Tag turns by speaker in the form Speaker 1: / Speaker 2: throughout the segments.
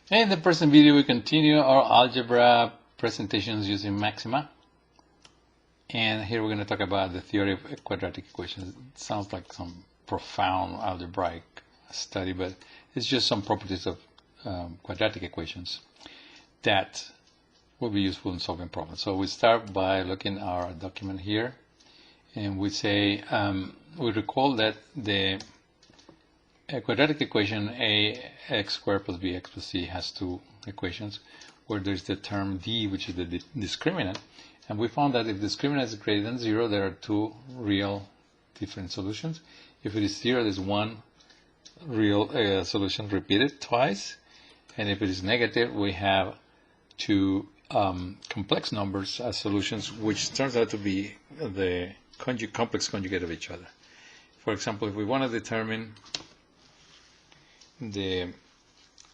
Speaker 1: In the present video, we continue our algebra presentations using Maxima. And here we're going to talk about the theory of quadratic equations. It sounds like some profound algebraic study, but it's just some properties of quadratic equations that will be useful in solving problems. So we start by looking at our document here, and we say, we recall that the quadratic equation ax squared plus bx plus c has two equations where there's the term d, which is the discriminant, and we found that if the discriminant is greater than 0, there are two real different solutions. If it is 0, there's one real solution repeated twice, and if it is negative, we have two complex numbers as solutions, which turns out to be the complex conjugate of each other. For example, if we want to determine the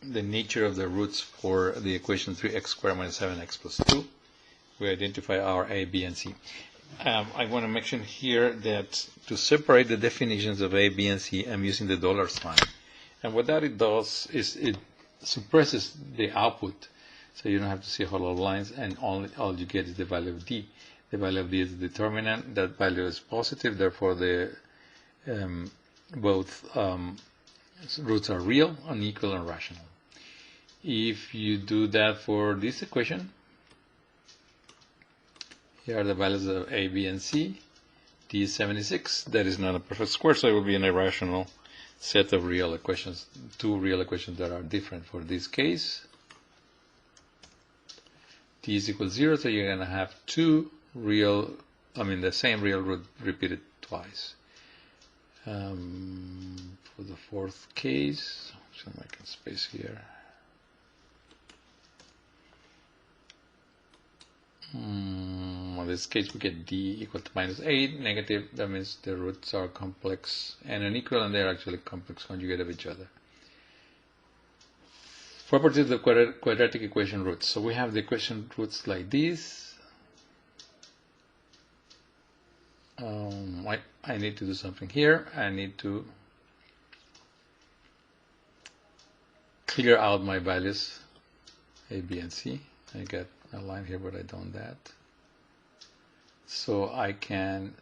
Speaker 1: nature of the roots for the equation 3x squared minus 7x plus 2, we identify our a, b, and c. I want to mention here that to separate the definitions of a, b, and c, I'm using the dollar sign. And what that it does is it suppresses the output, so you don't have to see a whole lot of lines, and all you get is the value of d. The value of d is the determinant. That value is positive, therefore the both roots are real, unequal, and rational. If you do that for this equation, here are the values of a, b, and c. D is 76. That is not a perfect square, so it will be an irrational set of real equations, two real equations that are different. For this case, d is equal to 0, so you're going to have two real, the same real root repeated twice. For the fourth case, so I'm making space here. In this case, we get d equal to minus 8, negative. That means the roots are complex and unequal, and they're actually complex conjugate of each other. Properties of the quadratic equation roots. So we have the equation roots like this. I need to do something here. I need to clear out my values a, b, and c. I got a line here, but I don't that. So I can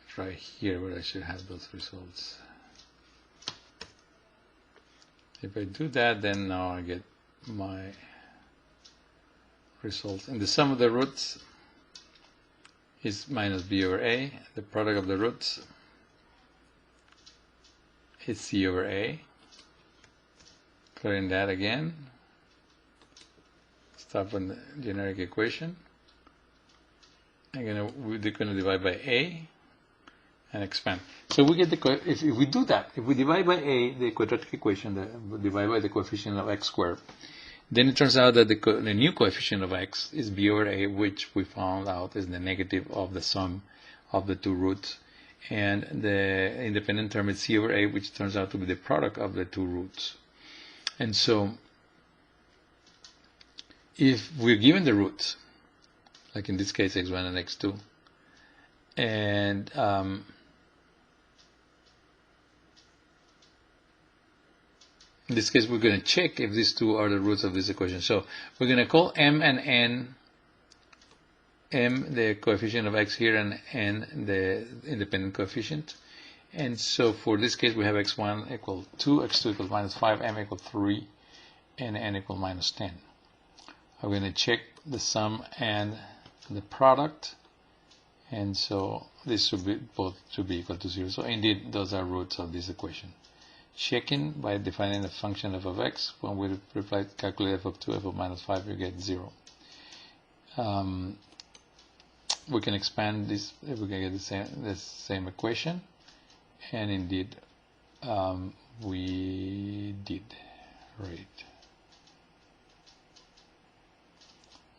Speaker 1: try here where I should have those results. If I do that, then now I get my results. And the sum of the roots is minus b over a. The product of the roots is c over a. Clearing that again. Start on the generic equation. Again, we're going to divide by a and expand. So we get if we do that, if we divide by a, the quadratic equation, divide by the coefficient of x squared, then it turns out that the new coefficient of x is b over a, which we found out is the negative of the sum of the two roots. And the independent term is c over a, which turns out to be the product of the two roots. And so if we're given the roots, like in this case x1 and x2, and in this case we're going to check if these two are the roots of this equation. So we're going to call m and n, m the coefficient of x here, and n the independent coefficient. And so for this case we have x1 equal 2, x2 equals minus 5, m equal 3, and n equal minus 10. I'm going to check the sum and the product, and so this should be both should be equal to 0. So indeed those are roots of this equation. Checking by defining the function f of x, when we calculate f of 2, f of minus 5, you get 0. We can expand this if we can get the same equation, and indeed we did. Right.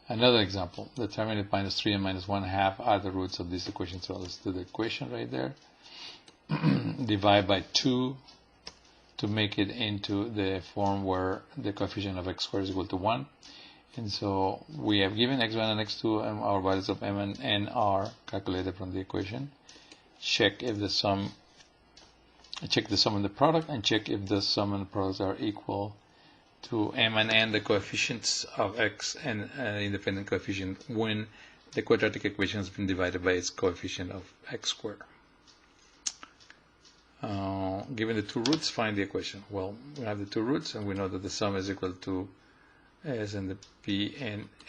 Speaker 1: Another example, determine if minus 3 and minus 1/2 are the roots of this equation. So let's do the equation right there. Divide by 2 to make it into the form where the coefficient of x squared is equal to 1. And so we have given x1 and x2, and our values of m and n are calculated from the equation. check if the sum, check the sum and the product, and check if the sum and the products are equal to m and n, the coefficients of x, and an independent coefficient when the quadratic equation has been divided by its coefficient of x squared. Given the two roots, find the equation. Well, we have the two roots, and we know that the sum is equal to s and the p,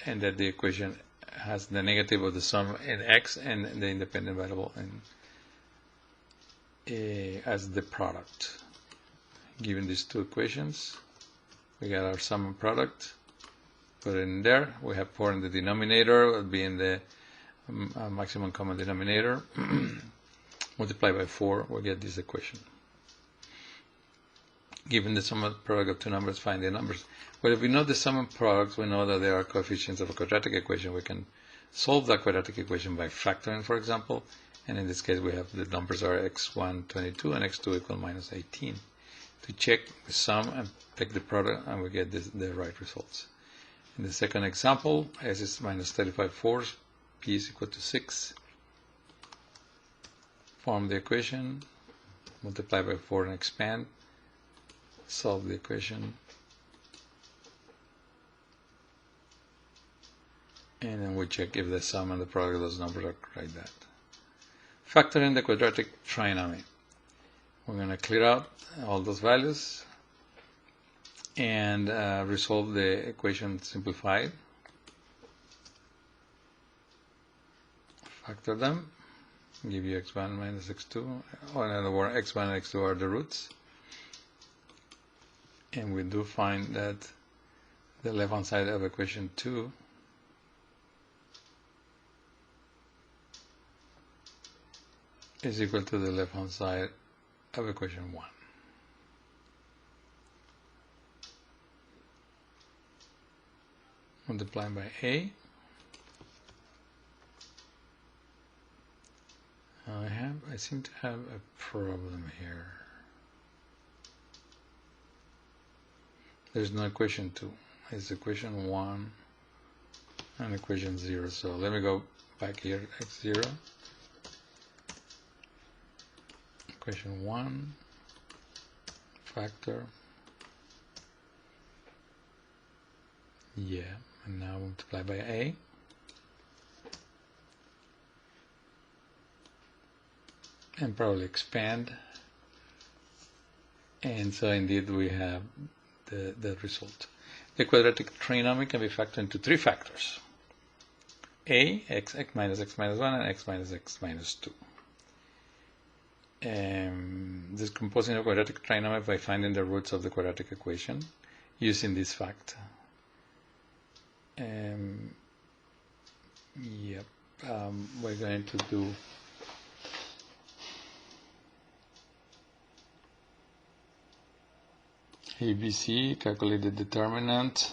Speaker 1: and that the equation has the negative of the sum in x and the independent variable as the product. Given these two equations, we got our sum and product, put it in there. We have 4 in the denominator, it will be in the maximum common denominator. Multiply by 4, we'll get this equation. Given the sum and product of two numbers, find the numbers. Well, if we know the sum and products, we know that they are coefficients of a quadratic equation. We can solve that quadratic equation by factoring, for example. And in this case, we have the numbers are x1, 22, and x2 equal minus 18. To check the sum and take the product, and we get the right results. In the second example, s is minus 35 fourths, p is equal to 6. Form the equation, multiply by 4 and expand. Solve the equation. And then we check if the sum and the product of those numbers are like that. Factor in the quadratic trinomial. We're going to clear out all those values and resolve the equation simplified. Factor them, give you x1 minus x2, or in other words, x1 and x2 are the roots. And we do find that the left-hand side of equation 2 is equal to the left-hand side of equation 1. Multiplying by a. I seem to have a problem here. There's no equation 2. It's equation 1 and equation 0. So let me go back here, x0. Equation 1, factor, yeah, and now multiply by a, and probably expand, and so indeed we have the result. The quadratic trinomial can be factored into 3 factors: a, x minus 1, and x minus x minus 2. Discomposing a quadratic trinomial by finding the roots of the quadratic equation using this fact. We're going to do ABC, calculate the determinant.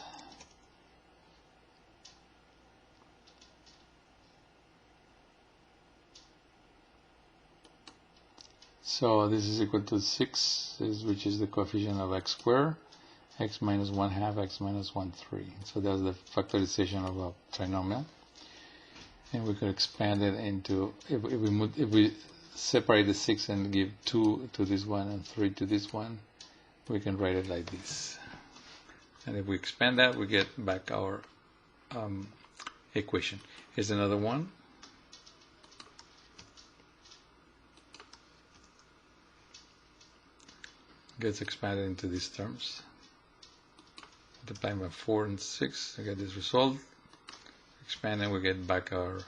Speaker 1: So this is equal to 6, which is the coefficient of x squared, x minus 1/2, x minus 1/3. So that's the factorization of a trinomial. And we could expand it into, if we separate the 6 and give 2 to this one and 3 to this one, we can write it like this. And if we expand that, we get back our equation. Here's another one. Gets expanded into these terms. Multiplying by 4 and 6 to get this result. Expand and we get back our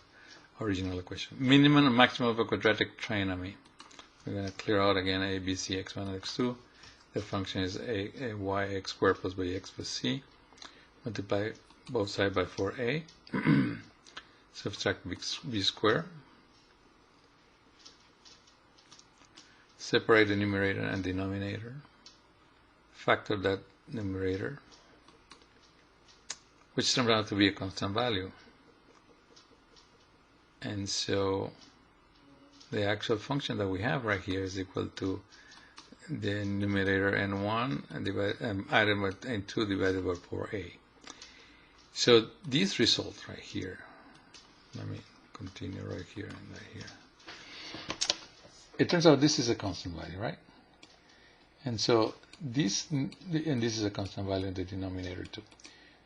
Speaker 1: original equation. Minimum and maximum of a quadratic trinomial. We're going to clear out again a, b, c, x1 and x2. The function is a y x squared plus bx plus c. Multiply both sides by 4a. Subtract b squared. Separate the numerator and denominator. Factor that numerator, which turns out to be a constant value. And so the actual function that we have right here is equal to the numerator n1 and added by n2 divided by 4a. So this result right here, let me continue right here and right here. it turns out this is a constant value, right? And so this, and this is a constant value in the denominator too.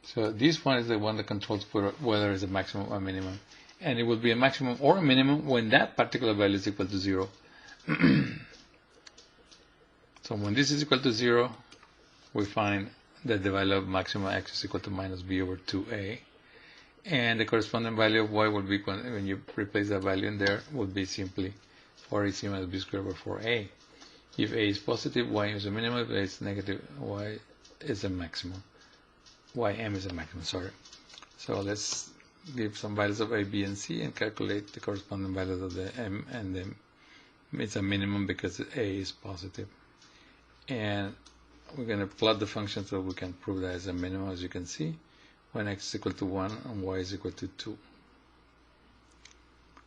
Speaker 1: So this one is the one that controls for whether it's a maximum or minimum. And it will be a maximum or a minimum when that particular value is equal to 0. So when this is equal to 0, we find that the value of maxima x is equal to minus b over 2a. And the corresponding value of y will be, when you replace that value in there, would be simply 4ac minus b squared over 4a. If a is positive, y is a minimum. If a is negative, y is a maximum. Ym is a maximum, sorry. So let's give some values of a, b, and c and calculate the corresponding values of the m and the it's a minimum because a is positive. And we're going to plot the function so we can prove that it's a minimum, as you can see, when x is equal to 1 and y is equal to 2.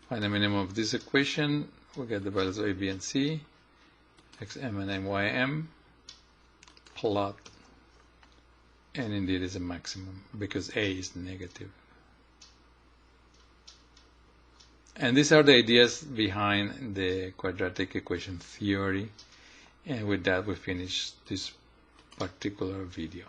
Speaker 1: Find the minimum of this equation. We get the values of a, b, and c, xm and ym, plot, and indeed is a maximum because a is negative. And these are the ideas behind the quadratic equation theory. And with that, we finish this particular video.